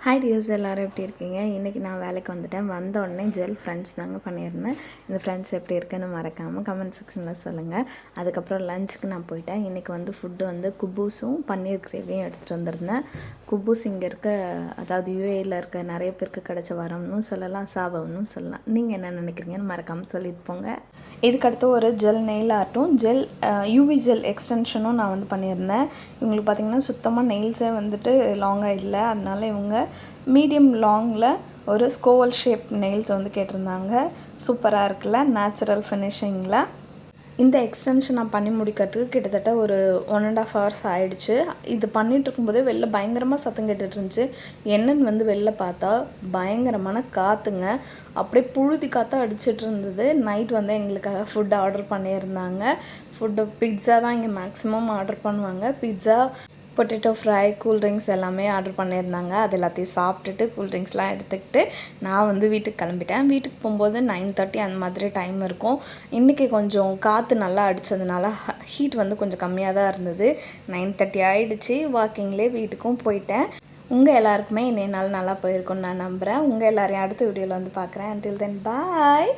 Hi tears, எல்லோரும் எப்படி இருக்கீங்க? இன்றைக்கி நான் வேலைக்கு வந்துட்டேன். வந்த உடனே ஜெல் ஃப்ரெண்ட்ஸ் தாங்க பண்ணியிருந்தேன். இந்த ஃப்ரெண்ட்ஸ் எப்படி இருக்குன்னு மறக்காமல் கமெண்ட் செக்ஷனில் சொல்லுங்கள். அதுக்கப்புறம் லஞ்சுக்கு நான் போயிட்டேன். இன்றைக்கி ஃபுட்டு குப்பூஸும் பன்னீர் கிரேவியும் எடுத்துகிட்டு வந்திருந்தேன். குப்பூஸ் இங்கே இருக்க, அதாவது யூஏயில் இருக்க நிறைய பேருக்கு கிடச்ச வரம்னு சொல்லலாம், சாபம்னு சொல்லலாம். நீங்கள் என்ன நினைக்கிறீங்கன்னு மறக்காமல் சொல்லிட்டு போங்க. இதுக்கடுத்து ஒரு ஜெல் நெயில் ஆர்ட்டும் யூவி ஜெல் எக்ஸ்டென்ஷனும் நான் பண்ணியிருந்தேன். இவங்களுக்கு பார்த்திங்கன்னா சுத்தமாக நெயில்ஸே லாங்காக இல்லை. அதனால இவங்க மீடியம் லாங்கில் ஒரு ஸ்கோவல் ஷேப் நெயில்ஸ் கேட்டிருந்தாங்க. சூப்பராக இருக்குல்ல, நேச்சுரல் ஃபினிஷிங்கில். இந்த எக்ஸ்டென்ஷன் நான் பண்ணி முடிக்கிறதுக்கு கிட்டத்தட்ட ஒரு 1.5 hours ஆகிடுச்சு. இது பண்ணிகிட்டு இருக்கும்போதே வெளில பயங்கரமாக சத்தம் கேட்டுட்டு இருந்துச்சு. என்னன்னு வெளில பார்த்தா பயங்கரமான காற்றுங்க. அப்படியே புழுதி காற்று அடிச்சிட்டு இருந்தது. நைட் எங்களுக்காக ஃபுட் ஆர்டர் பண்ணியிருந்தாங்க. பிட்ஸா தான் இங்கே மேக்ஸிமம் ஆர்டர் பண்ணுவாங்க. பிட்ஸா, பொட்டேட்டோ ஃப்ரை, கூல்ட்ரிங்க்ஸ் எல்லாமே ஆர்டர் பண்ணியிருந்தாங்க. அது எல்லாத்தையும் சாப்பிட்டுட்டு கூல்ட்ரிங்க்ஸ்லாம் எடுத்துக்கிட்டு நான் வீட்டுக்கு கிளம்பிட்டேன். வீட்டுக்கு போகும்போது 9:30 அந்த மாதிரி டைம் இருக்கும். இன்றைக்கி கொஞ்சம் காற்று நல்லா அடித்ததுனால ஹீட் கொஞ்சம் கம்மியாக தான் இருந்தது. 9:30 ஆகிடுச்சு. வாக்கிங்லேயே வீட்டுக்கும் போயிட்டேன். உங்கள் எல்லாருக்குமே இன்றைய நாள் நல்லா போயிருக்குன்னு நான் நம்புகிறேன். உங்கள் எல்லாரையும் அடுத்த வீடியோவில் பார்க்குறேன். until then bye.